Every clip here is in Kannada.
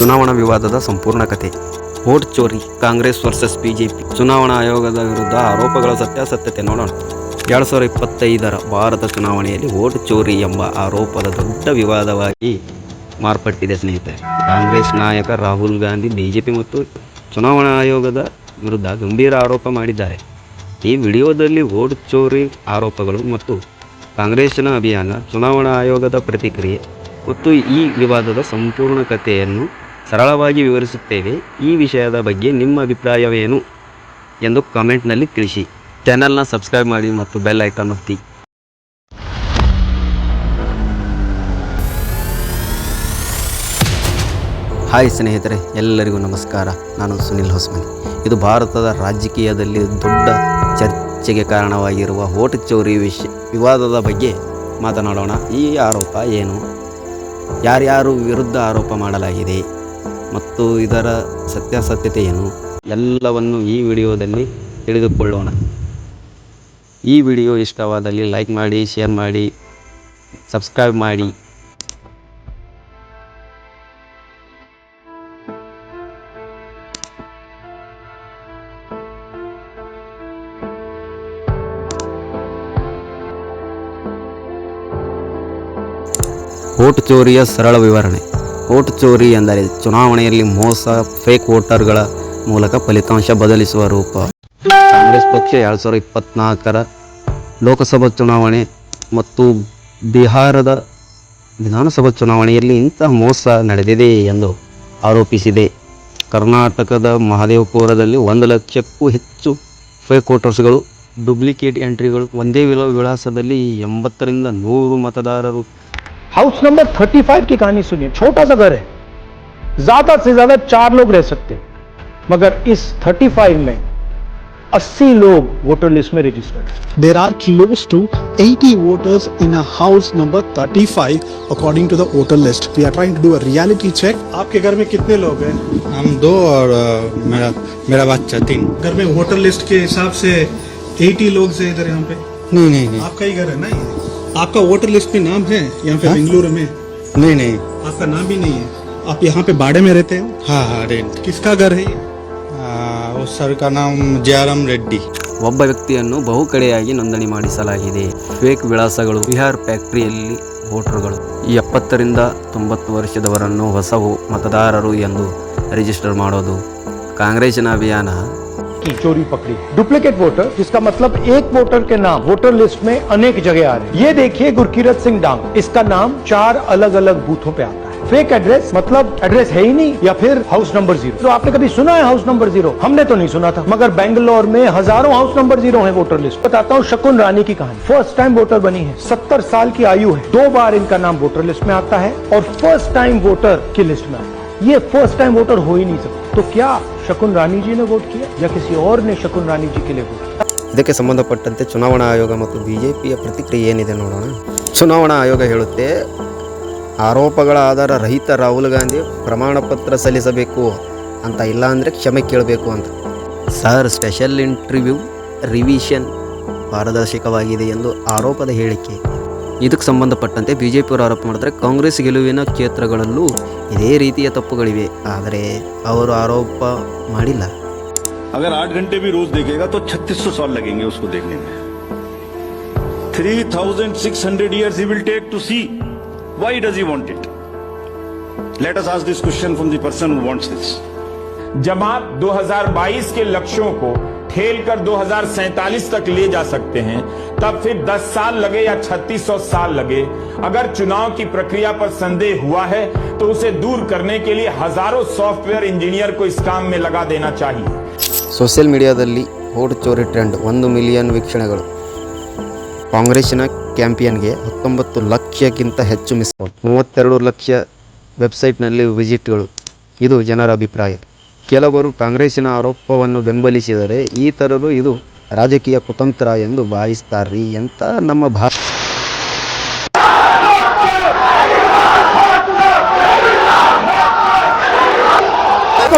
ಚುನಾವಣಾ ವಿವಾದದ ಸಂಪೂರ್ಣ ಕಥೆ. ವೋಟ್ ಚೋರಿ, ಕಾಂಗ್ರೆಸ್ ವರ್ಸಸ್ ಬಿಜೆಪಿ. ಚುನಾವಣಾ ಆಯೋಗದ ವಿರುದ್ಧ ಆರೋಪಗಳ ಸತ್ಯಾಸತ್ಯತೆ ನೋಡೋಣ. 2025ರ ಭಾರತ ಚುನಾವಣೆಯಲ್ಲಿ ವೋಟ್ ಚೋರಿ ಎಂಬ ಆರೋಪದ ದೊಡ್ಡ ವಿವಾದವಾಗಿ ಮಾರ್ಪಟ್ಟಿದೆ ಸ್ನೇಹಿತರೆ. ಕಾಂಗ್ರೆಸ್ ನಾಯಕ ರಾಹುಲ್ ಗಾಂಧಿ ಬಿಜೆಪಿ ಮತ್ತು ಚುನಾವಣಾ ಆಯೋಗದ ವಿರುದ್ಧ ಗಂಭೀರ ಆರೋಪ ಮಾಡಿದ್ದಾರೆ. ಈ ವಿಡಿಯೋದಲ್ಲಿ ವೋಟ್ ಚೋರಿ ಆರೋಪಗಳು ಮತ್ತು ಕಾಂಗ್ರೆಸ್ನ ಅಭಿಯಾನ, ಚುನಾವಣಾ ಆಯೋಗದ ಪ್ರತಿಕ್ರಿಯೆ ಮತ್ತು ಈ ವಿವಾದದ ಸಂಪೂರ್ಣ ಕಥೆಯನ್ನು ಸರಳವಾಗಿ ವಿವರಿಸುತ್ತೇವೆ. ಈ ವಿಷಯದ ಬಗ್ಗೆ ನಿಮ್ಮ ಅಭಿಪ್ರಾಯವೇನು ಎಂದು ಕಾಮೆಂಟ್ನಲ್ಲಿ ತಿಳಿಸಿ. ಚಾನಲ್ನ ಸಬ್ಸ್ಕ್ರೈಬ್ ಮಾಡಿ ಮತ್ತು ಬೆಲ್ ಐಕಾನ್ ಒತ್ತಿ. ಹಾಯ್ ಸ್ನೇಹಿತರೆ, ಎಲ್ಲರಿಗೂ ನಮಸ್ಕಾರ. ನಾನು ಸುನಿಲ್ ಹೊಸಮನಿ. ಇದು ಭಾರತದ ರಾಜಕೀಯದಲ್ಲಿ ದೊಡ್ಡ ಚರ್ಚೆಗೆ ಕಾರಣವಾಗಿರುವ ವೋಟ್ ಚೋರಿ ವಿವಾದದ ಬಗ್ಗೆ ಮಾತನಾಡೋಣ. ಈ ಆರೋಪ ಏನು, ಯಾರ್ಯಾರು ವಿರುದ್ಧ ಆರೋಪ ಮಾಡಲಾಗಿದೆ ಮತ್ತು ಇದರ ಸತ್ಯಾಸತ್ಯತೆ ಏನು ಎಲ್ಲವನ್ನು ಈ ವಿಡಿಯೋದಲ್ಲಿ ತಿಳಿದುಕೊಳ್ಳೋಣ. ಈ ವಿಡಿಯೋ ಇಷ್ಟವಾದಲ್ಲಿ ಲೈಕ್ ಮಾಡಿ, ಶೇರ್ ಮಾಡಿ, ಸಬ್ಸ್ಕ್ರೈಬ್ ಮಾಡಿ. ವೋಟ್ ಚೋರಿಯ ಸರಳ ವಿವರಣೆ. ವೋಟ್ ಚೋರಿ ಎಂದರೆ ಚುನಾವಣೆಯಲ್ಲಿ ಮೋಸ, ಫೇಕ್ ವೋಟರ್ಗಳ ಮೂಲಕ ಫಲಿತಾಂಶ ಬದಲಿಸುವ ರೂಪ. ಕಾಂಗ್ರೆಸ್ ಪಕ್ಷ 2024ರ ಲೋಕಸಭಾ ಚುನಾವಣೆ ಮತ್ತು ಬಿಹಾರದ ವಿಧಾನಸಭಾ ಚುನಾವಣೆಯಲ್ಲಿ ಇಂತಹ ಮೋಸ ನಡೆದಿದೆ ಎಂದು ಆರೋಪಿಸಿದೆ. ಕರ್ನಾಟಕದ ಮಹದೇವಪುರದಲ್ಲಿ 1 ಲಕ್ಷಕ್ಕೂ ಹೆಚ್ಚು ಫೇಕ್ ವೋಟರ್ಸ್ಗಳು, ಡೂಪ್ಲಿಕೇಟ್ ಎಂಟ್ರಿಗಳು, ಒಂದೇ ವಿಳಾಸದಲ್ಲಿ 80ರಿಂದ 100 मतदारರು. हाउस नंबर 35 की कहानी सुनिए. छोटा सा घर है, ज्यादा से ज्यादा 4 लोग रह सकते हैं, मगर इस 35 में 80 लोग वोटर लिस्ट में registered. There are close to 80 voters in a house number 35 according to the voter list. We are trying to do a reality check. आपके घर में कितने लोग हैं? हम 2 और मेरा बच्चा 3. घर में वोटर लिस्ट के हिसाब से 80 लोग से इधर यहाँ पे. नहीं आपका ही घर है ना ये? आपका वोटर लिस्ट में नाम है यहाँ पे? बेंगलुरु में नहीं आपका नाम भी नहीं है. आप यहाँ पे बाड़े में रहते हो? हाँ रेंट. किसका घर है ये? उस सर का नाम जयराम रेड्डी. ಒಬ್ಬ ವ್ಯಕ್ತಿಯನ್ನು ಬಹು ಕಡೆಯಾಗಿ ನೋಂದಣಿ ಮಾಡಿಸಲಾಗಿದೆ. ಫೇಕ್ ವಿಳಾಸಗಳು, ಬಿಹಾರ್ ಫ್ಯಾಕ್ಟರಿಯಲ್ಲಿ ವೋಟರ್ಗಳು, 70ರಿಂದ 90 ವರ್ಷದವರನ್ನು ಹೊಸ मतदारರು ಎಂದು ರಿಜಿಸ್ಟರ್ ಮಾಡೋದು. ಕಾಂಗ್ರೆಸ್ನ ಅಭಿಯಾನ की चोरी पकड़ी. डुप्लीकेट वोटर, जिसका मतलब एक वोटर के नाम वोटर लिस्ट में अनेक जगह आ रहे हैं. ये देखिए गुरकीरत सिंह डांग, इसका नाम 4 अलग अलग बूथों पे आता है. फेक एड्रेस, मतलब एड्रेस है ही नहीं, या फिर हाउस नंबर 0. तो आपने कभी सुना है हाउस नंबर 0? हमने तो नहीं सुना था, मगर बेंगलोर में हजारों हाउस नंबर 0 है वोटर लिस्ट. बताता हूँ शकुन रानी की कहानी. फर्स्ट टाइम वोटर बनी है, 70 साल की आयु है, 2 बार इनका नाम वोटर लिस्ट में आता है और फर्स्ट टाइम वोटर की लिस्ट में आता है. ये फर्स्ट टाइम वोटर हो ही नहीं सकता. तो क्या शकुन रानी जी ने वोट किया या किसी और ने शकुन रानी जी के लिए वोट किया? ಇದಕ್ಕೆ ಸಂಬಂಧಪಟ್ಟಂತೆ ಚುನಾವಣಾ ಆಯೋಗ ಮತ್ತು ಬಿಜೆಪಿಯ ಪ್ರತಿಕ್ರಿಯೆ ಏನಿದೆ ನೋಡೋಣ. ಚುನಾವಣಾ ಆಯೋಗ ಹೇಳುತ್ತೆ, ಆರೋಪಗಳ ಆಧಾರ ರಹಿತ ರಾಹುಲ್ ಗಾಂಧಿ ಪ್ರಮಾಣ ಪತ್ರ ಸಲ್ಲಿಸಬೇಕು ಅಂತ, ಇಲ್ಲ ಅಂದರೆ ಕ್ಷಮೆ ಕೇಳಬೇಕು ಅಂತ. ಸರ್, ಸ್ಪೆಷಲ್ ಇಂಟರ್ವ್ಯೂ ರಿವಿಷನ್ ಪಾರದರ್ಶಕವಾಗಿದೆ ಎಂದು ಆರೋಪದ ಹೇಳಿಕೆ. ಇದಕ್ಕೆ ಸಂಬಂಧಪಟ್ಟಂತೆ ಬಿಜೆಪಿಯವರು ಆರೋಪ ಮಾಡಿದ್ರೆ, ಕಾಂಗ್ರೆಸ್ ಗೆಲುವಿನ ಕ್ಷೇತ್ರಗಳಲ್ಲೂ ಇದೇ ರೀತಿಯ ತಪ್ಪುಗಳಿವೆ, ಆದರೆ ಅವರು ಆರೋಪ ಮಾಡಿಲ್ಲ. अगर 8 घंटे भी रोज देखेगा तो 3600 साल लगेंगे उसको देखने में. 3600 years he will take to see. Why does he want it? Let us ask this question from the person who wants this. जब आप 2022 के लक्ष्यों को ठेलकर 2047 तक ले जा सकते हैं, तब फिर 10 साल लगे या 3600 साल लगे, अगर चुनाव की प्रक्रिया पर संदेह हुआ है तो उसे दूर करने के लिए हजारों सॉफ्टवेयर इंजीनियर को इस काम में लगा देना चाहिए. ಸೋಷಿಯಲ್ ಮೀಡಿಯಾದಲ್ಲಿ ವೋಟ್ ಚೋರಿ ಟ್ರೆಂಡ್ 1 ಮಿಲಿಯನ್ ವೀಕ್ಷಣೆಗಳು. ಕಾಂಗ್ರೆಸ್ಸಿನ ಕ್ಯಾಂಪಿಯನ್ಗೆ 19 ಲಕ್ಷಕ್ಕಿಂತ ಹೆಚ್ಚು ಮಿಸ್, 32 ಲಕ್ಷ ವೆಬ್ಸೈಟ್ನಲ್ಲಿ ವಿಸಿಟ್ಗಳು. ಇದು ಜನರ ಅಭಿಪ್ರಾಯ. ಕೆಲವರು ಕಾಂಗ್ರೆಸ್ಸಿನ ಆರೋಪವನ್ನು ಬೆಂಬಲಿಸಿದರೆ, ಈ ಥರದ್ದು ಇದು ರಾಜಕೀಯ ಕುತಂತ್ರ ಎಂದು ಭಾವಿಸ್ತಾರ್ರಿ ಅಂತ ನಮ್ಮ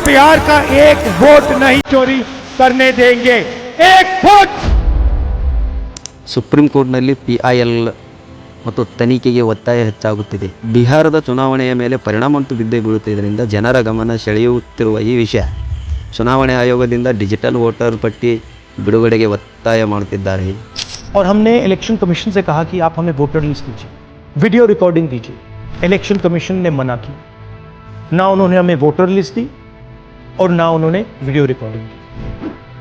बिहार का एक वोट नहीं चोरी करने देंगे. एक वोट. ಸುಪ್ರೀಂ ಕೋರ್ಟ್ನಲ್ಲಿ PIL ಮತ್ತು ತನಿಖೆಗೆ ಒತ್ತಾಯ ಹೆಚ್ಚಾಗುತ್ತಿದೆ. ಬಿಹಾರದ ಚುನಾವಣೆಯ ಮೇಲೆ ಪರಿಣಾಮ ಬಿದ್ದೇ ಬೀಳುತ್ತಿದ್ದರಿಂದ ಜನರ ಗಮನ ಸೆಳೆಯುತ್ತಿರುವ ಈ ವಿಷಯ ಚುನಾವಣಾ ಆಯೋಗದಿಂದ ಡಿಜಿಟಲ್ ವೋಟರ್ ಪಟ್ಟಿ ಬಿಡುಗಡೆಗೆ ಒತ್ತಾಯ ಮಾಡುತ್ತಿದ್ದಾರೆ. और हमने इलेक्शन कमीशन से कहा कि आप हमें वोटर लिस्ट दीजिए, वीडियो रिकॉर्डिंग दीजिए. इलेक्शन कमीशन ने मना की. ना उन्होंने हमें वोटर लिस्ट दी और ना उन्होंने वीडियो रिकॉर्डिंग दी.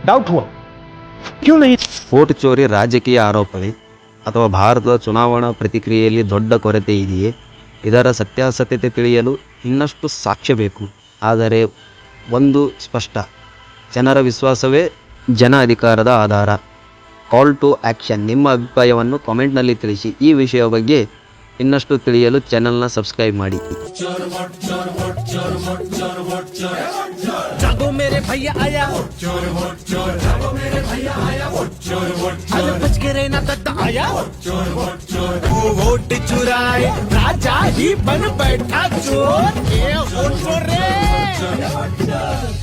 डाउट हुआ क्यों नहीं. ವೋಟ್ ಚೋರಿ ರಾಜಕೀಯ ಆರೋಪವೇ ಅಥವಾ ಭಾರತದ ಚುನಾವಣಾ ಪ್ರತಿಕ್ರಿಯೆಯಲ್ಲಿ ದೊಡ್ಡ ಕೊರತೆ ಇದೆಯೇ? ಇದರ ಸತ್ಯಾಸತ್ಯತೆ ತಿಳಿಯಲು ಇನ್ನಷ್ಟು ಸಾಕ್ಷ್ಯ ಬೇಕು. ಆದರೆ ಒಂದು ಸ್ಪಷ್ಟ, ಜನರ ವಿಶ್ವಾಸವೇ ಜನ ಅಧಿಕಾರದ ಆಧಾರ. ಕಾಲ್ ಟು ಆ್ಯಕ್ಷನ್. ನಿಮ್ಮ ಅಭಿಪ್ರಾಯವನ್ನು ಕಾಮೆಂಟ್ನಲ್ಲಿ ತಿಳಿಸಿ. ಈ ವಿಷಯ ಬಗ್ಗೆ ಇನ್ನಷ್ಟು ತಿಳಿಯಲು ಚಾನಲ್ನ ಸಬ್ಸ್ಕ್ರೈಬ್ ಮಾಡಿ. जागो मेरे भैया आया अरे बच के रहना दत्ता आया तू वोट चुराए राजा ही बन बैठा चोर ये वोट चोर रे